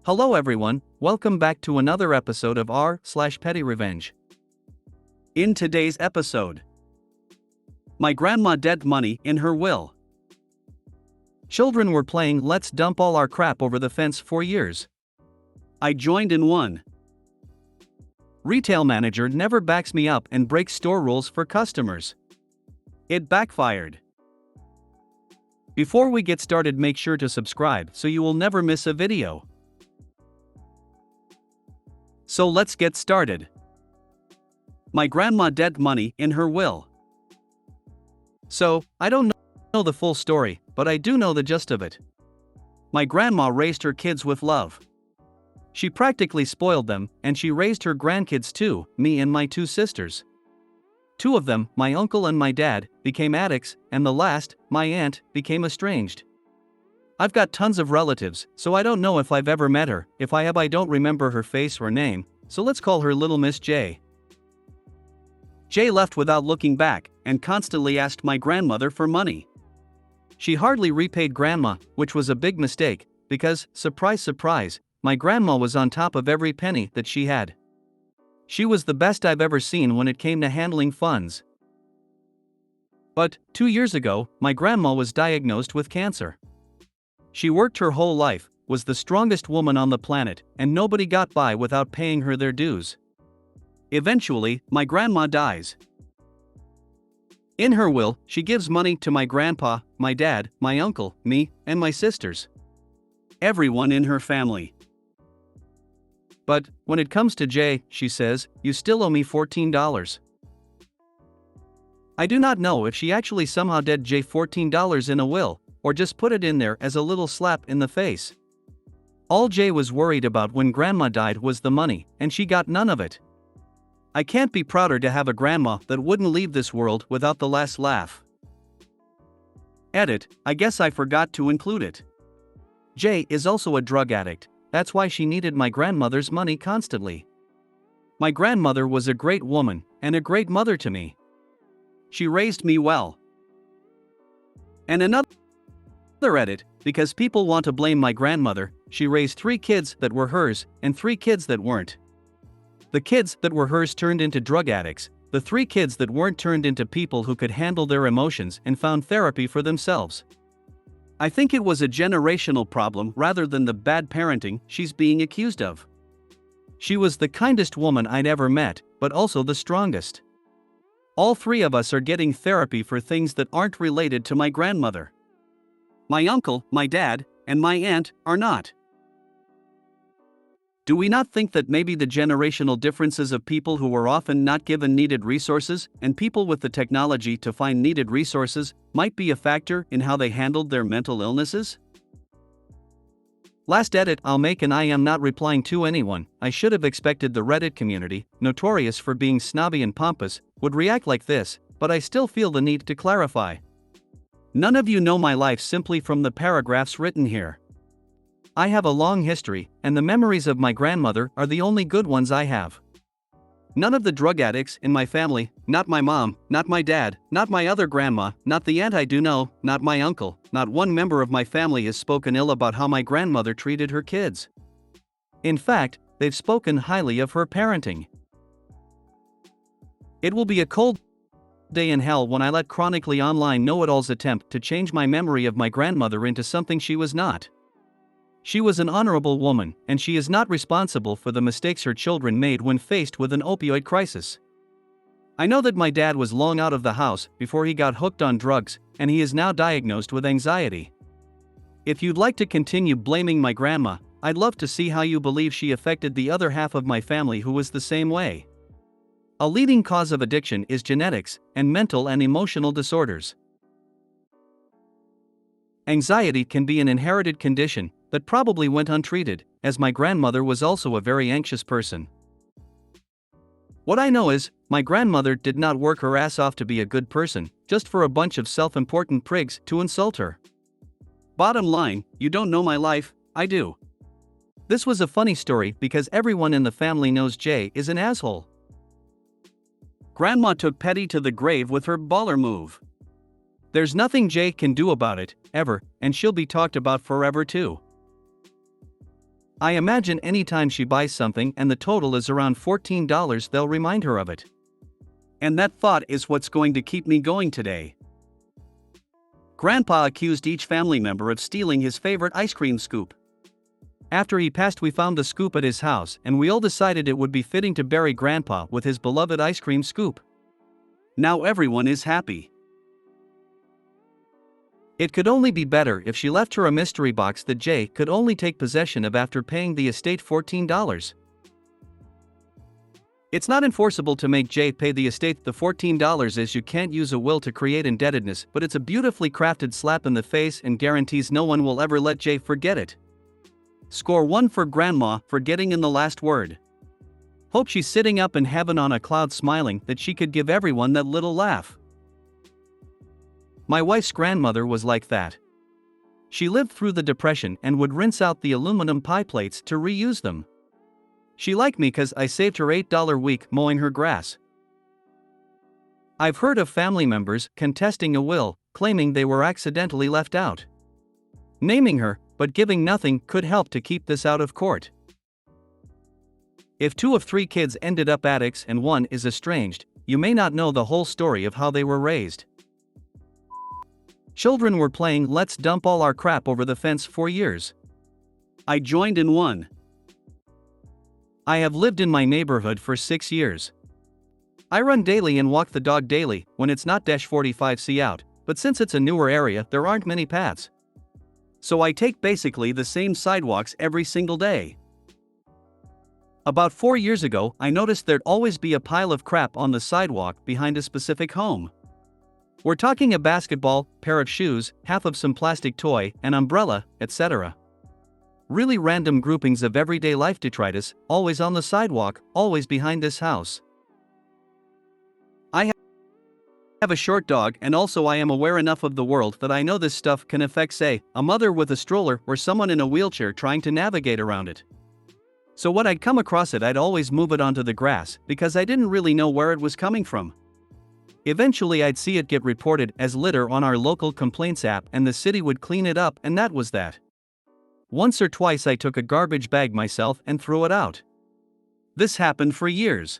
Hello everyone, welcome back to another episode of r/PettyRevenge. In today's episode, my grandma dead money in her will. Children were playing let's dump all our crap over the fence for years. I joined in one. Retail manager never backs me up and breaks store rules for customers. It backfired. Before we get started, make sure to subscribe so you will never miss a video. So let's get started. My grandma dead money in her will. So, I don't know the full story, but I do know the gist of it. My grandma raised her kids with love. She practically spoiled them, and she raised her grandkids too, me and my two sisters. Two of them, my uncle and my dad, became addicts, and the last, my aunt, became estranged. I've got tons of relatives, so I don't know if I've ever met her. If I have, I don't remember her face or name, so let's call her Little Miss J. J left without looking back, and constantly asked my grandmother for money. She hardly repaid Grandma, which was a big mistake, because, surprise surprise, my grandma was on top of every penny that she had. She was the best I've ever seen when it came to handling funds. But, 2 years ago, my grandma was diagnosed with cancer. She worked her whole life, was the strongest woman on the planet, and nobody got by without paying her their dues. Eventually, my grandma dies. In her will, she gives money to my grandpa, my dad, my uncle, me, and my sisters. Everyone in her family. But, when it comes to Jay, she says, "You still owe me $14. I do not know if she actually somehow did Jay $14 in a will, or just put it in there as a little slap in the face. All Jay was worried about when Grandma died was the money, and she got none of it. I can't be prouder to have a grandma that wouldn't leave this world without the last laugh." Edit, I guess I forgot to include it. Jay is also a drug addict, that's why she needed my grandmother's money constantly. My grandmother was a great woman, and a great mother to me. She raised me well. And another edit, because people want to blame my grandmother, she raised 3 kids that were hers, and 3 kids that weren't. The kids that were hers turned into drug addicts, the 3 kids that weren't turned into people who could handle their emotions and found therapy for themselves. I think it was a generational problem rather than the bad parenting she's being accused of. She was the kindest woman I'd ever met, but also the strongest. All 3 of us are getting therapy for things that aren't related to my grandmother. My uncle, my dad, and my aunt are not. Do we not think that maybe the generational differences of people who were often not given needed resources, and people with the technology to find needed resources, might be a factor in how they handled their mental illnesses? Last edit I'll make, and I am not replying to anyone. I should have expected the Reddit community, notorious for being snobby and pompous, would react like this, but I still feel the need to clarify. None of you know my life simply from the paragraphs written here. I have a long history, and the memories of my grandmother are the only good ones I have. None of the drug addicts in my family, not my mom, not my dad, not my other grandma, not the aunt I do know, not my uncle, not one member of my family has spoken ill about how my grandmother treated her kids. In fact, they've spoken highly of her parenting. It will be a cold day in hell when I let chronically online know-it-alls attempt to change my memory of my grandmother into something she was not. She was an honorable woman, and she is not responsible for the mistakes her children made when faced with an opioid crisis. I know that my dad was long out of the house before he got hooked on drugs, and he is now diagnosed with anxiety. If you'd like to continue blaming my grandma, I'd love to see how you believe she affected the other half of my family who was the same way. A leading cause of addiction is genetics and mental and emotional disorders. Anxiety can be an inherited condition that probably went untreated, as my grandmother was also a very anxious person. What I know is, my grandmother did not work her ass off to be a good person, just for a bunch of self-important prigs to insult her. Bottom line, you don't know my life, I do. This was a funny story because everyone in the family knows Jay is an asshole. Grandma took Petty to the grave with her baller move. There's nothing Jay can do about it, ever, and she'll be talked about forever too. I imagine anytime she buys something and the total is around $14, they'll remind her of it. And that thought is what's going to keep me going today. Grandpa accused each family member of stealing his favorite ice cream scoop. After he passed, we found the scoop at his house, and we all decided it would be fitting to bury Grandpa with his beloved ice cream scoop. Now everyone is happy. It could only be better if she left her a mystery box that Jay could only take possession of after paying the estate $14. It's not enforceable to make Jay pay the estate the $14, as you can't use a will to create indebtedness, but it's a beautifully crafted slap in the face and guarantees no one will ever let Jay forget it. Score 1 for Grandma for getting in the last word. Hope she's sitting up in heaven on a cloud smiling that she could give everyone that little laugh. My wife's grandmother was like that. She lived through the Depression and would rinse out the aluminum pie plates to reuse them. She liked me cause I saved her $8 week mowing her grass. I've heard of family members contesting a will, claiming they were accidentally left out. Naming her, but giving nothing could help to keep this out of court. If 2 of 3 kids ended up addicts and 1 is estranged, you may not know the whole story of how they were raised. Children were playing let's dump all our crap over the fence for years. I joined in one. I have lived in my neighborhood for 6 years. I run daily and walk the dog daily when it's not -45C out, but since it's a newer area there aren't many paths. So I take basically the same sidewalks every single day. About 4 years ago, I noticed there'd always be a pile of crap on the sidewalk behind a specific home. We're talking a basketball, pair of shoes, half of some plastic toy, an umbrella, etc. Really random groupings of everyday life detritus, always on the sidewalk, always behind this house. I have a short dog, and also I am aware enough of the world that I know this stuff can affect, say, a mother with a stroller or someone in a wheelchair trying to navigate around it. So when I'd come across it, I'd always move it onto the grass because I didn't really know where it was coming from. Eventually I'd see it get reported as litter on our local complaints app and the city would clean it up, and that was that. Once or twice I took a garbage bag myself and threw it out. This happened for years.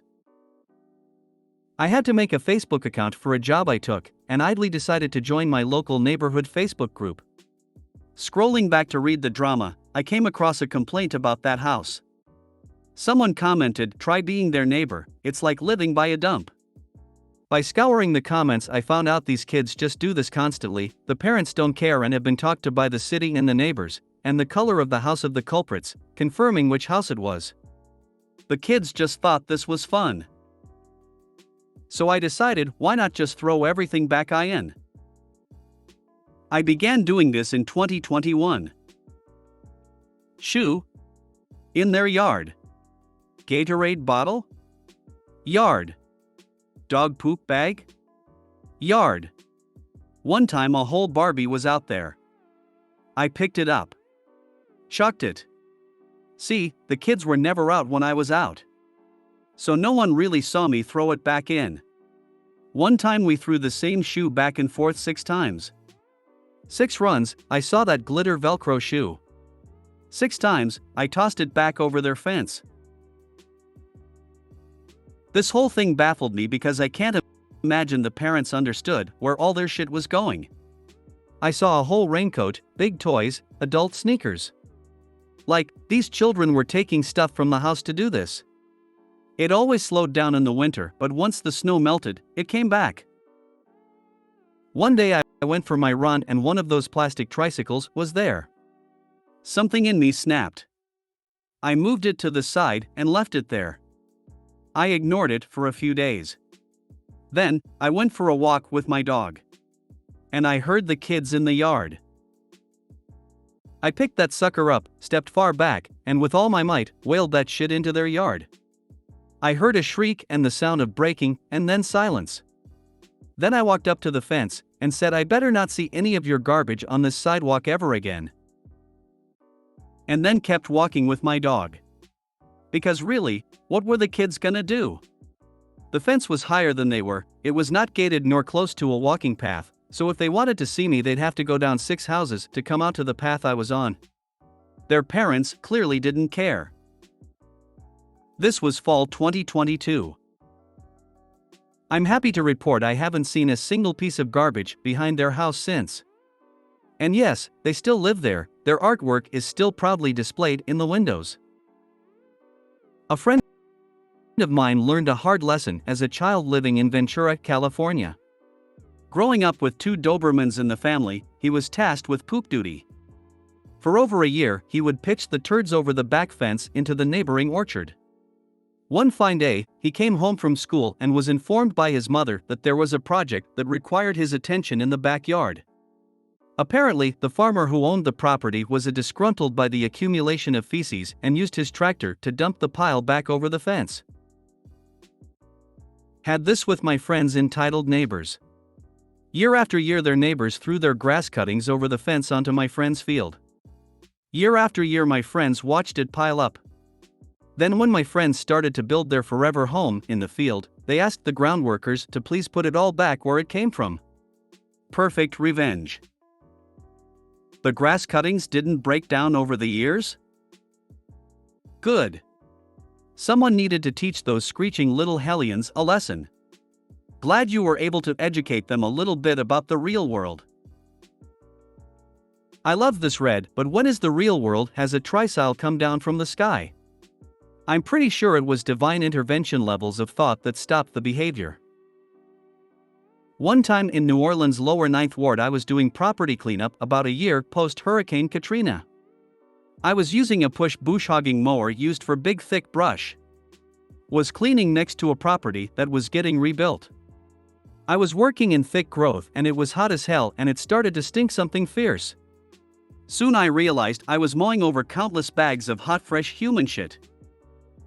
I had to make a Facebook account for a job I took, and idly decided to join my local neighborhood Facebook group. Scrolling back to read the drama, I came across a complaint about that house. Someone commented, "Try being their neighbor, it's like living by a dump." By scouring the comments I found out these kids just do this constantly, the parents don't care and have been talked to by the city and the neighbors, and the color of the house of the culprits, confirming which house it was. The kids just thought this was fun. So I decided, why not just throw everything back in? I began doing this in 2021. Shoe? In their yard. Gatorade bottle? Yard. Dog poop bag? Yard. One time a whole Barbie was out there. I picked it up. Chucked it. See, the kids were never out when I was out. So no one really saw me throw it back in. One time we threw the same shoe back and forth 6 times. 6 runs, I saw that glitter Velcro shoe. 6 times, I tossed it back over their fence. This whole thing baffled me because I can't imagine the parents understood where all their shit was going. I saw a whole raincoat, big toys, adult sneakers. Like, these children were taking stuff from the house to do this. It always slowed down in the winter, but once the snow melted, it came back. One day I went for my run and one of those plastic tricycles was there. Something in me snapped. I moved it to the side and left it there. I ignored it for a few days. Then, I went for a walk with my dog. And I heard the kids in the yard. I picked that sucker up, stepped far back, and with all my might, wailed that shit into their yard. I heard a shriek and the sound of breaking, and then silence. Then I walked up to the fence, and said, "I better not see any of your garbage on this sidewalk ever again." And then kept walking with my dog. Because really, what were the kids gonna do? The fence was higher than they were, it was not gated nor close to a walking path, so if they wanted to see me they'd have to go down 6 houses to come out to the path I was on. Their parents clearly didn't care. This was fall 2022. I'm happy to report I haven't seen a single piece of garbage behind their house since. And yes, they still live there, their artwork is still proudly displayed in the windows. A friend of mine learned a hard lesson as a child living in Ventura, California. Growing up with two Dobermans in the family, he was tasked with poop duty. For over a year, he would pitch the turds over the back fence into the neighboring orchard. One fine day, he came home from school and was informed by his mother that there was a project that required his attention in the backyard. Apparently, the farmer who owned the property was disgruntled by the accumulation of feces and used his tractor to dump the pile back over the fence. Had this with my friends' entitled neighbors. Year after year their neighbors threw their grass cuttings over the fence onto my friend's field. Year after year my friends watched it pile up. Then when my friends started to build their forever home in the field, they asked the groundworkers to please put it all back where it came from. Perfect revenge. The grass cuttings didn't break down over the years? Good. Someone needed to teach those screeching little hellions a lesson. Glad you were able to educate them a little bit about the real world. I love this read, but when is the real world has a trisile come down from the sky? I'm pretty sure it was divine intervention levels of thought that stopped the behavior. One time in New Orleans' lower 9th Ward I was doing property cleanup about a year post-Hurricane Katrina. I was using a push bush hogging mower used for big thick brush. Was cleaning next to a property that was getting rebuilt. I was working in thick growth and it was hot as hell and it started to stink something fierce. Soon I realized I was mowing over countless bags of hot fresh human shit.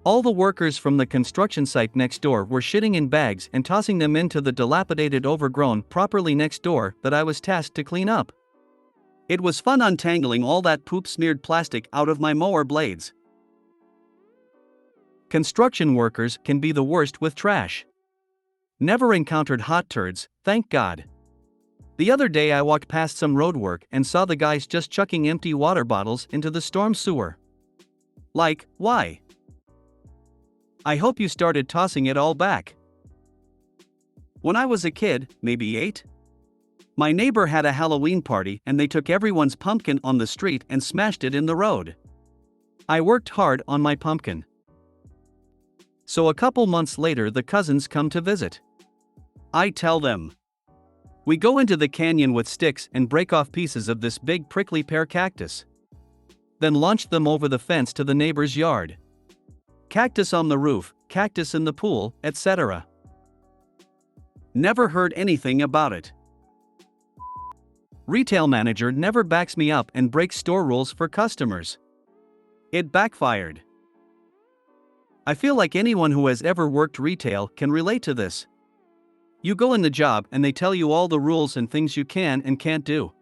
All the workers from the construction site next door were shitting in bags and tossing them into the dilapidated overgrown property next door that I was tasked to clean up. It was fun untangling all that poop-smeared plastic out of my mower blades. Construction workers can be the worst with trash. Never encountered hot turds, thank God. The other day I walked past some road work and saw the guys just chucking empty water bottles into the storm sewer. Like, why? I hope you started tossing it all back. When I was a kid, maybe 8, my neighbor had a Halloween party and they took everyone's pumpkin on the street and smashed it in the road. I worked hard on my pumpkin. So a couple months later the cousins come to visit. I tell them. We go into the canyon with sticks and break off pieces of this big prickly pear cactus. Then launch them over the fence to the neighbor's yard. Cactus on the roof, cactus in the pool, etc. Never heard anything about it. Retail manager never backs me up and breaks store rules for customers. It backfired. I feel like anyone who has ever worked retail can relate to this. You go in the job and they tell you all the rules and things you can and can't do.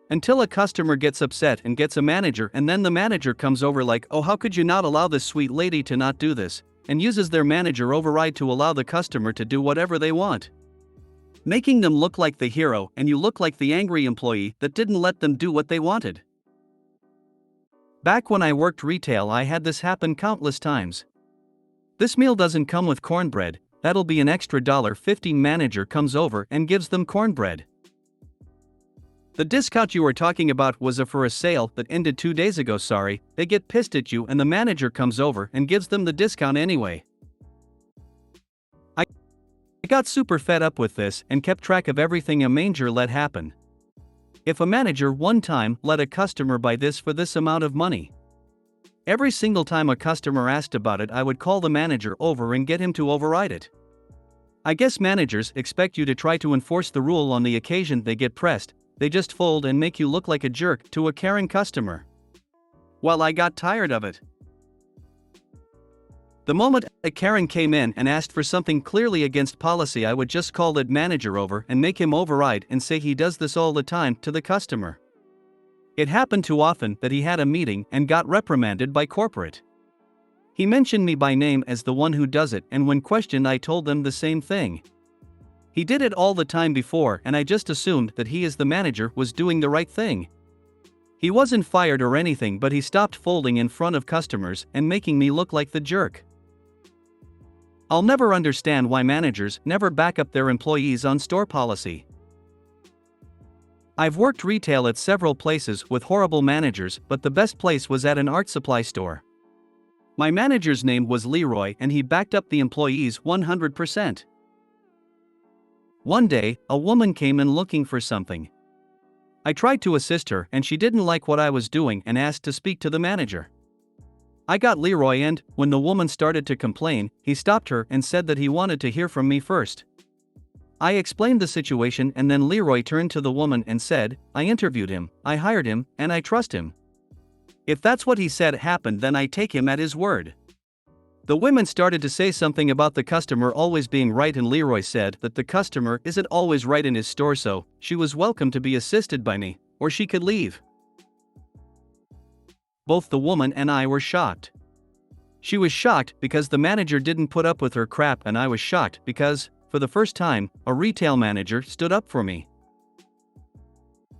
Until a customer gets upset and gets a manager and then the manager comes over like, oh how could you not allow this sweet lady to not do this, and uses their manager override to allow the customer to do whatever they want. Making them look like the hero and you look like the angry employee that didn't let them do what they wanted. Back when I worked retail I had this happen countless times. This meal doesn't come with cornbread, that'll be an extra $1.50. Manager comes over and gives them cornbread. The discount you were talking about was for a sale that ended 2 days ago. Sorry, they get pissed at you and the manager comes over and gives them the discount anyway. I got super fed up with this and kept track of everything a manager let happen. If a manager one time let a customer buy this for this amount of money. Every single time a customer asked about it I would call the manager over and get him to override it. I guess managers expect you to try to enforce the rule on the occasion they get pressed. They just fold and make you look like a jerk to a caring customer. Well, I got tired of it. The moment a Karen came in and asked for something clearly against policy I would just call that manager over and make him override and say he does this all the time to the customer. It happened too often that he had a meeting and got reprimanded by corporate. He mentioned me by name as the one who does it and when questioned I told them the same thing. He did it all the time before and I just assumed that he as the manager was doing the right thing. He wasn't fired or anything, but he stopped folding in front of customers and making me look like the jerk. I'll never understand why managers never back up their employees on store policy. I've worked retail at several places with horrible managers, but the best place was at an art supply store. My manager's name was Leroy and he backed up the employees 100%. One day, a woman came in looking for something. I tried to assist her and she didn't like what I was doing and asked to speak to the manager. I got Leroy and, when the woman started to complain, he stopped her and said that he wanted to hear from me first. I explained the situation and then Leroy turned to the woman and said, "I interviewed him, I hired him, and I trust him. If that's what he said happened, then I take him at his word." The women started to say something about the customer always being right and Leroy said that the customer isn't always right in his store, so she was welcome to be assisted by me, or she could leave. Both the woman and I were shocked. She was shocked because the manager didn't put up with her crap, and I was shocked because, for the first time, a retail manager stood up for me.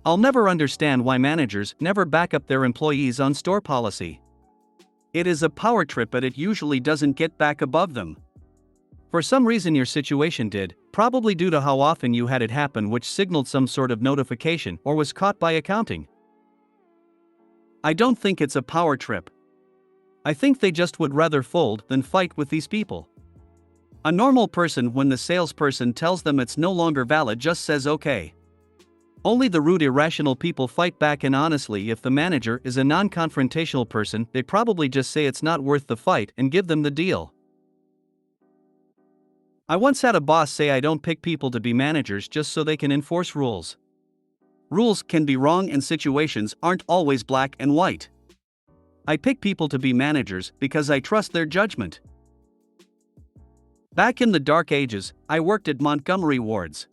I'll never understand why managers never back up their employees on store policy. It is a power trip, but it usually doesn't get back above them. For some reason your situation did, probably due to how often you had it happen, which signaled some sort of notification or was caught by accounting. I don't think it's a power trip. I think they just would rather fold than fight with these people. A normal person, when the salesperson tells them it's no longer valid, just says okay. Only the rude, irrational people fight back, and honestly, if the manager is a non-confrontational person, they probably just say it's not worth the fight and give them the deal. I once had a boss say I don't pick people to be managers just so they can enforce rules. Rules can be wrong and situations aren't always black and white. I pick people to be managers because I trust their judgment. Back in the dark ages, I worked at Montgomery wards.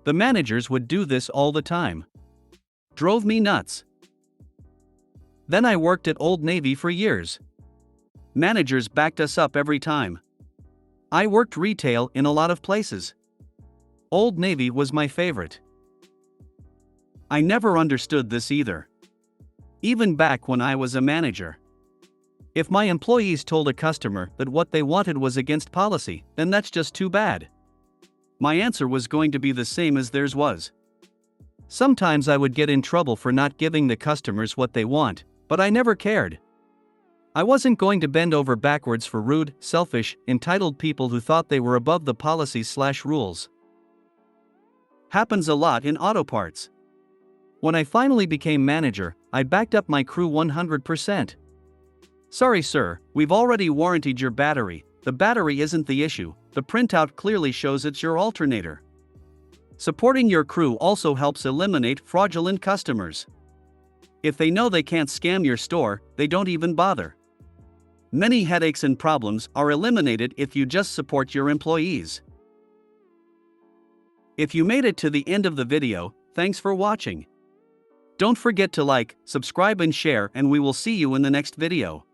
The managers would do this all the time. Drove me nuts. Then I worked at Old Navy for years. Managers backed us up every time. I worked retail in a lot of places. Old Navy was my favorite. I never understood this either. Even back when I was a manager. If my employees told a customer that what they wanted was against policy, then that's just too bad. My answer was going to be the same as theirs was. Sometimes I would get in trouble for not giving the customers what they want, but I never cared. I wasn't going to bend over backwards for rude, selfish, entitled people who thought they were above the policies/rules. Happens a lot in auto parts. When I finally became manager, I backed up my crew 100%. "Sorry sir, we've already warranted your battery. The battery isn't the issue, the printout clearly shows it's your alternator." Supporting your crew also helps eliminate fraudulent customers. If they know they can't scam your store, they don't even bother. Many headaches and problems are eliminated if you just support your employees. If you made it to the end of the video, thanks for watching. Don't forget to like, subscribe and share, and we will see you in the next video.